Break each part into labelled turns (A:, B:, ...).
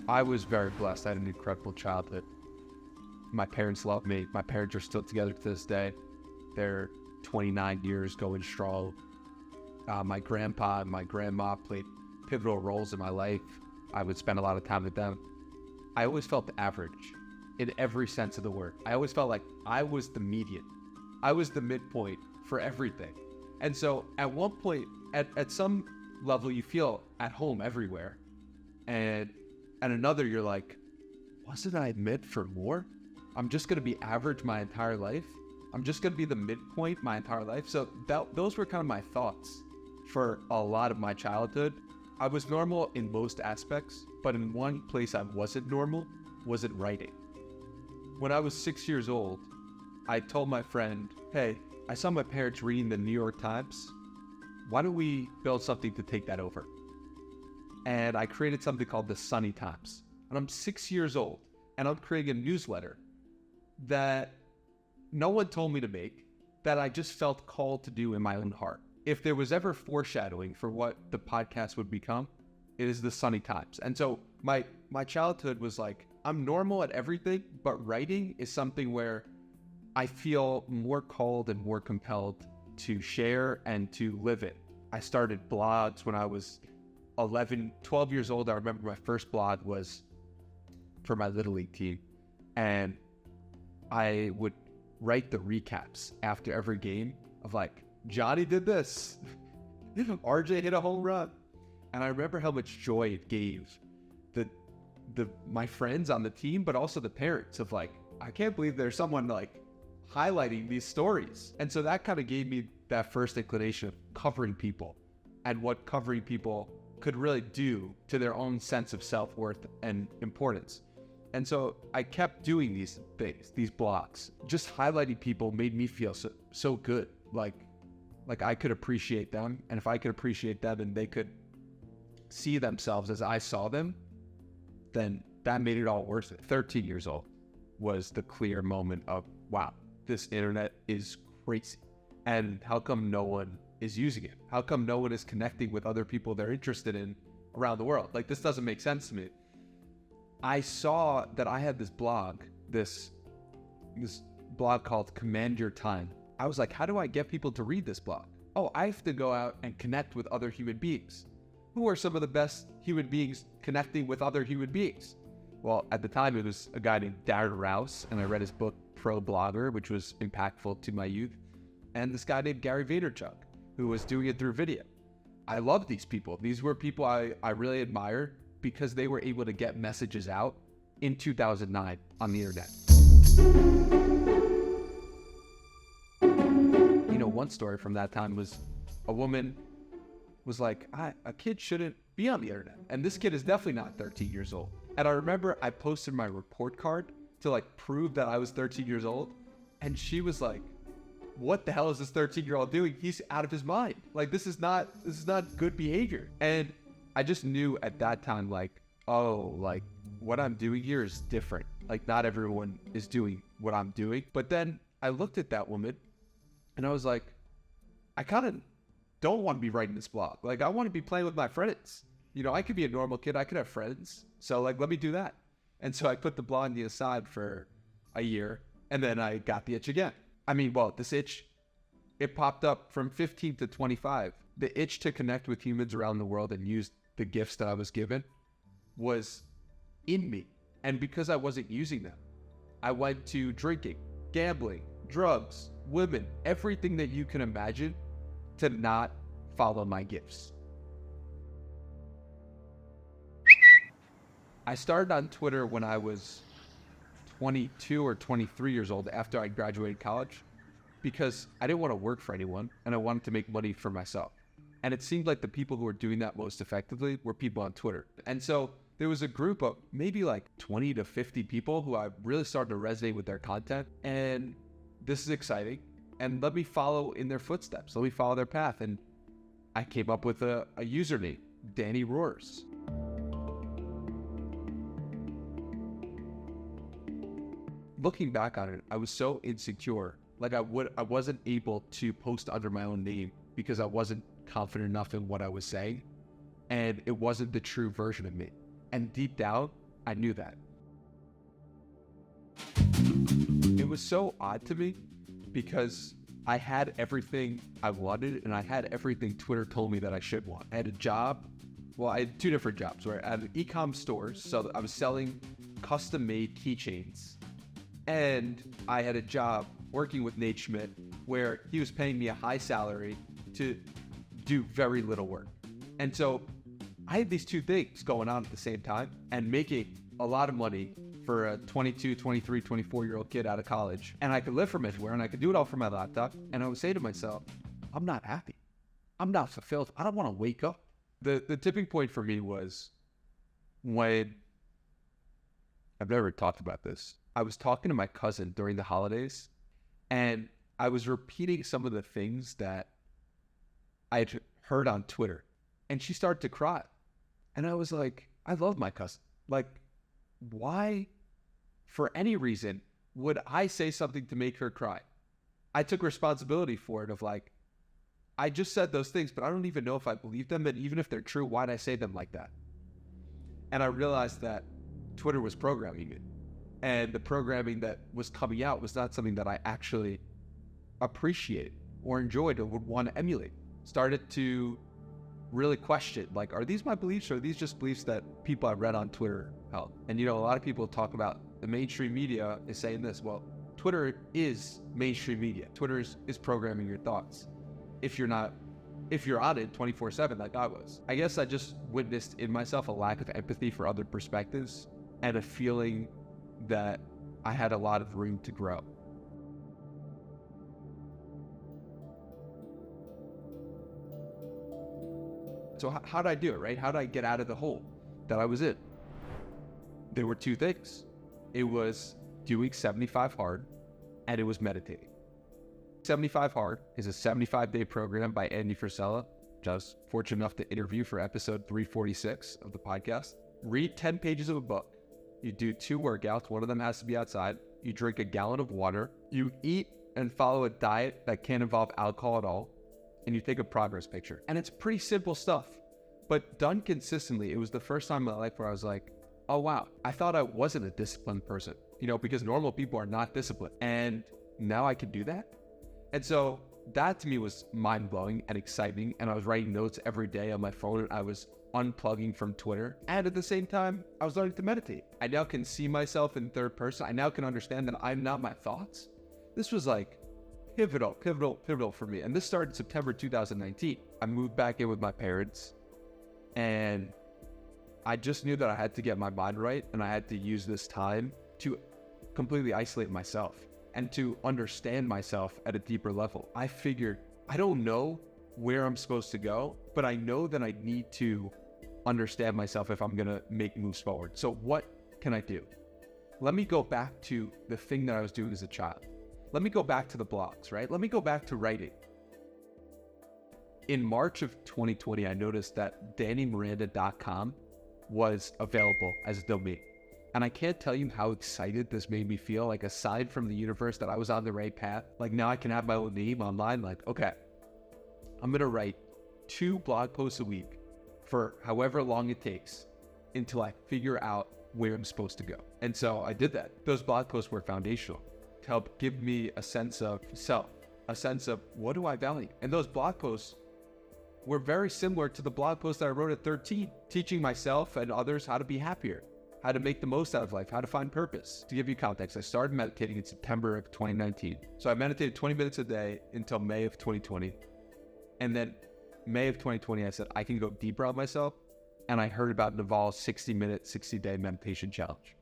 A: I was very blessed. I had an incredible childhood. My parents loved me. My parents are still together to this day. They're 29 years going strong. My grandpa and my grandma played pivotal roles in my life. I would spend a lot of time with them. I always felt average in every sense of the word. I always felt like I was the median. I was the midpoint for everything. And so at one point, at some level, you feel at home everywhere. And at another, you're like, wasn't I meant for more? I'm just going to be average my entire life. I'm just going to be the midpoint my entire life. So those were kind of my thoughts for a lot of my childhood. I was normal in most aspects, but in one place I wasn't normal, was in writing. When I was 6 years old, I told my friend, hey, I saw my parents reading the New York Times. Why don't we build something to take that over? And I created something called the Sunny Times. And I'm 6 years old, and I'm creating a newsletter that no one told me to make, that I just felt called to do in my own heart. If there was ever foreshadowing for what the podcast would become, it is the Sunny Times. And so my childhood was like, I'm normal at everything, but writing is something where I feel more called and more compelled to share and to live it. I started blogs when I was 12 years old. I remember my first blog was for my Little League team. And I would write the recaps after every game of like, Johnny did this, RJ hit a home run. And I remember how much joy it gave my friends on the team, but also the parents of like, I can't believe there's someone like highlighting these stories. And so that kind of gave me that first inclination of covering people and what covering people could really do to their own sense of self-worth and importance. And so I kept doing these things, these blogs. Just highlighting people made me feel so good. Like I could appreciate them. And if I could appreciate them and they could see themselves as I saw them, then that made it all worth it. 13 years old was the clear moment of, wow, this internet is crazy. And how come no one is using it? How come no one is connecting with other people they're interested in around the world? Like, this doesn't make sense to me. I saw that I had this blog called Command Your Time. I was like, how do I get people to read this blog? Oh, I have to go out and connect with other human beings. Who are some of the best human beings connecting with other human beings? Well, at the time, it was a guy named Darren Rouse, and I read his book, Pro Blogger, which was impactful to my youth, and this guy named Gary Vaynerchuk, who was doing it through video. I loved these people. These were people I really admired because they were able to get messages out in 2009 on the internet. You know, one story from that time was a woman was like, a kid shouldn't be on the internet. And this kid is definitely not 13 years old. And I remember I posted my report card to like prove that I was 13 years old. And she was like, what the hell is this 13-year-old doing? He's out of his mind. Like, this is not good behavior. And I just knew at that time, like, oh, like what I'm doing here is different. Like, not everyone is doing what I'm doing. But then I looked at that woman and I was like, I kind of don't want to be writing this blog. Like, I want to be playing with my friends. You know, I could be a normal kid. I could have friends. So like, let me do that. And so I put the blog on the aside for a year, and then I got the itch again. I mean, well, this itch, it popped up from 15 to 25. The itch to connect with humans around the world and use the gifts that I was given was in me. And because I wasn't using them, I went to drinking, gambling, drugs, women, everything that you can imagine to not follow my gifts. I started on Twitter when I was 22 or 23 years old after I graduated college because I didn't want to work for anyone and I wanted to make money for myself. And it seemed like the people who were doing that most effectively were people on Twitter. And so there was a group of maybe like 20 to 50 people who I really started to resonate with their content. And this is exciting. And let me follow in their footsteps. Let me follow their path. And I came up with a username, Danny Roars. Looking back on it, I was so insecure. Like I wasn't able to post under my own name because I wasn't confident enough in what I was saying. And it wasn't the true version of me. And deep down, I knew that. It was so odd to me because I had everything I wanted and I had everything Twitter told me that I should want. I had a job. Well, I had two different jobs where I had an e-com store, so I was selling custom-made keychains. And I had a job working with Nate Schmidt where he was paying me a high salary to do very little work. And so I had these two things going on at the same time and making a lot of money for a 22, 23, 24-year-old kid out of college. And I could live from anywhere and I could do it all from my laptop. And I would say to myself, I'm not happy. I'm not fulfilled. I don't want to wake up. The tipping point for me was when, I've never talked about this. I was talking to my cousin during the holidays and I was repeating some of the things that I had heard on Twitter. And she started to cry. And I was like, I love my cousin. Like, why, for any reason, would I say something to make her cry? I took responsibility for it of like, I just said those things, but I don't even know if I believe them. And even if they're true, why'd I say them like that? And I realized that Twitter was programming it. And the programming that was coming out was not something that I actually appreciated or enjoyed or would want to emulate. Started to really question, like, are these my beliefs or are these just beliefs that people I read on Twitter held? And, you know, a lot of people talk about the mainstream media is saying this. Well, Twitter is mainstream media. Twitter is programming your thoughts. If you're on it 24/7 like I was. I guess I just witnessed in myself a lack of empathy for other perspectives and a feeling that I had a lot of room to grow. So how did I do it, right? How did I get out of the hole that I was in? There were two things. It was doing 75 hard and it was meditating. 75 Hard is a 75-day program by Andy Frisella, which I was fortunate enough to interview for episode 346 of the podcast. Read 10 pages of a book. You do 2 workouts. One of them has to be outside. You drink a gallon of water. You eat and follow a diet that can't involve alcohol at all. And you take a progress picture. And it's pretty simple stuff, but done consistently. It was the first time in my life where I was like, oh wow, I thought I wasn't a disciplined person, you know, because normal people are not disciplined. And now I can do that. And so that to me was mind-blowing and exciting. And I was writing notes every day on my phone and I was unplugging from Twitter. And at the same time, I was learning to meditate. I now can see myself in third person. I now can understand that I'm not my thoughts. This was like pivotal for me. And this started September 2019. I moved back in with my parents and I just knew that I had to get my mind right and I had to use this time to completely isolate myself and to understand myself at a deeper level. I figured, I don't know where I'm supposed to go, but I know that I need to understand myself if I'm gonna make moves forward. So what can I do? Let me go back to the thing that I was doing as a child. Let me go back to the blogs, right? Let me go back to writing. In March of 2020, I noticed that DannyMiranda.com was available as a domain. And I can't tell you how excited this made me feel, like aside from the universe that I was on the right path, like now I can have my own name online, like, okay, I'm gonna write 2 blog posts a week for however long it takes until I figure out where I'm supposed to go. And so I did that. Those blog posts were foundational to help give me a sense of self, a sense of what do I value? And those blog posts were very similar to the blog posts that I wrote at 13, teaching myself and others how to be happier, how to make the most out of life, how to find purpose. To give you context, I started meditating in September of 2019. So I meditated 20 minutes a day until May of 2020. And then May of 2020, I said, I can go deeper on myself. And I heard about Naval's 60-minute, 60-day meditation challenge.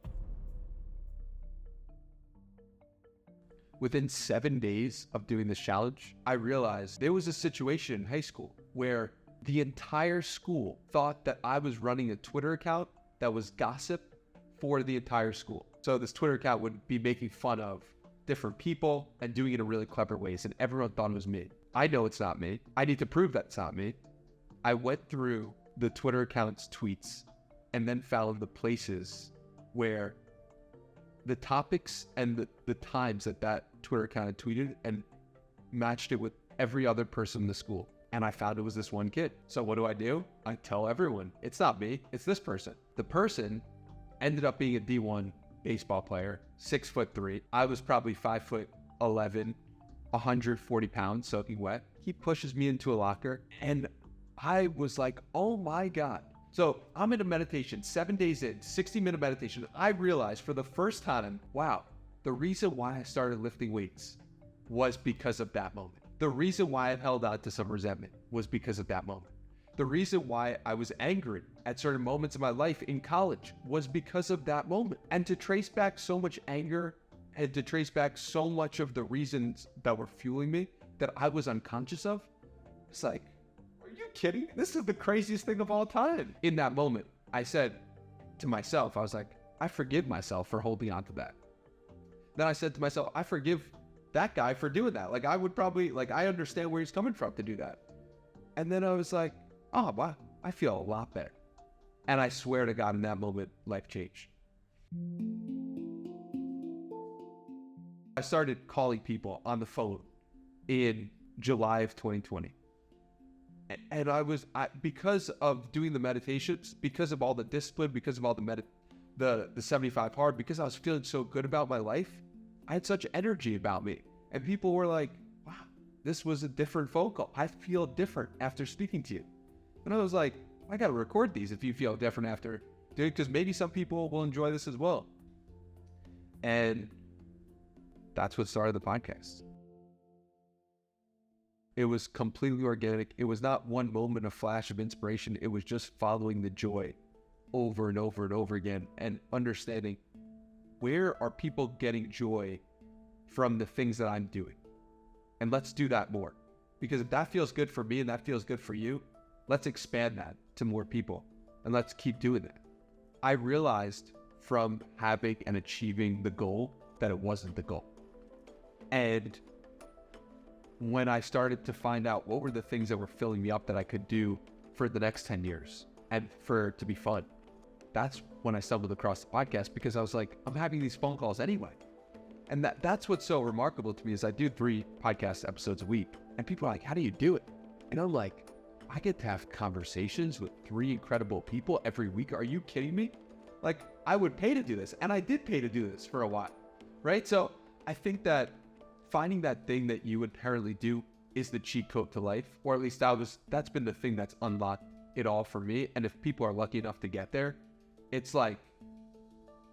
A: Within 7 days of doing this challenge, I realized there was a situation in high school where the entire school thought that I was running a Twitter account that was gossip for the entire school. So this Twitter account would be making fun of different people and doing it in really clever ways. And everyone thought it was me. I know it's not me. I need to prove that it's not me. I went through the Twitter account's tweets and then found the places where the topics and the times that Twitter account had tweeted and matched it with every other person in the school. And I found it was this one kid. So what do? I tell everyone, it's not me, it's this person. The person ended up being a D1 baseball player, 6'3". I was probably 5'11", 140 pounds, soaking wet. He pushes me into a locker, and I was like, oh my God. So I'm in a meditation, 7 days in, 60-minute meditation. I realized for the first time, wow, the reason why I started lifting weights was because of that moment. The reason why I held out to some resentment was because of that moment. The reason why I was angry at certain moments of my life in college was because of that moment. And to trace back so much anger and to trace back so much of the reasons that were fueling me that I was unconscious of, it's like, are you kidding? This is the craziest thing of all time. In that moment, I said to myself, I was like, I forgive myself for holding on to that. Then I said to myself, I forgive that guy for doing that. Like, I would probably, like, I understand where he's coming from to do that. And then I was like, oh, wow, I feel a lot better. And I swear to God, in that moment, life changed. I started calling people on the phone in July of 2020. And because of doing the meditations, because of all the discipline, because of all the 75 hard, because I was feeling so good about my life, I had such energy about me. And people were like, wow, this was a different phone call. I feel different after speaking to you. And I was like, I got to record these if you feel different after doing it, because maybe some people will enjoy this as well. And that's what started the podcast. It was completely organic. It was not one moment, a flash of inspiration. It was just following the joy over and over and over again and understanding, where are people getting joy from the things that I'm doing? And let's do that more. Because if that feels good for me and that feels good for you, let's expand that to more people and let's keep doing that. I realized from having and achieving the goal that it wasn't the goal. And when I started to find out what were the things that were filling me up that I could do for the next 10 years and for it to be fun, that's when I stumbled across the podcast, because I was like, I'm having these phone calls anyway. And that's what's so remarkable to me is I do 3 podcast episodes a week and people are like, how do you do it? And I'm like, I get to have conversations with 3 incredible people every week. Are you kidding me? Like, I would pay to do this. And I did pay to do this for a while, right? So I think that finding that thing that you inherently do is the cheat code to life, or at least that's been the thing that's unlocked it all for me. And if people are lucky enough to get there, it's like,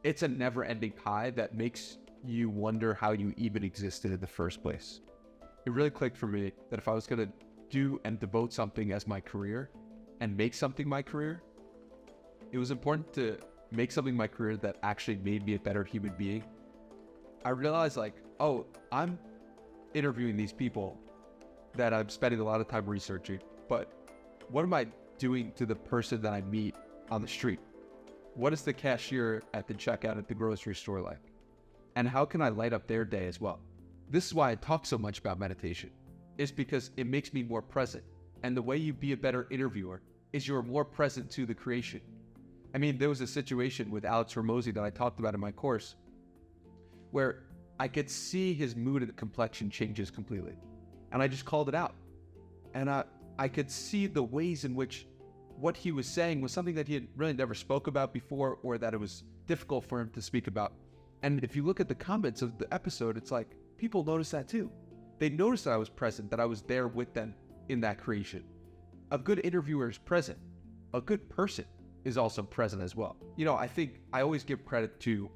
A: it's a never ending high that makes you wonder how you even existed in the first place. It really clicked for me that if I was going to do and devote something as my career and make something my career, it was important to make something my career that actually made me a better human being. I realized like, oh, I'm interviewing these people that I'm spending a lot of time researching, but what am I doing to the person that I meet on the street? What is the cashier at the checkout at the grocery store like? And how can I light up their day as well? This is why I talk so much about meditation. Is because it makes me more present. And the way you be a better interviewer is you're more present to the creation. I mean, there was a situation with Alex Ramosi that I talked about in my course where I could see his mood and complexion changes completely. And I just called it out. And I could see the ways in which what he was saying was something that he had really never spoke about before, or that it was difficult for him to speak about. And if you look at the comments of the episode, it's like, people noticed that too. They noticed that I was present, that I was there with them in that creation. A good interviewer is present. A good person is also present as well. You know, I think I always give credit to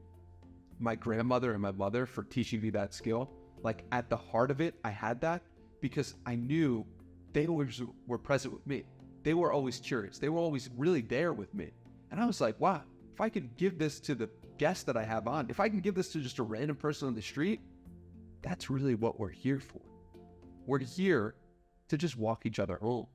A: my grandmother and my mother for teaching me that skill. Like, at the heart of it, I had that because I knew they always were present with me. They were always curious. They were always really there with me. And I was like, wow, if I could give this to the guest that I have on, if I can give this to just a random person on the street, that's really what we're here for. We're here to just walk each other home.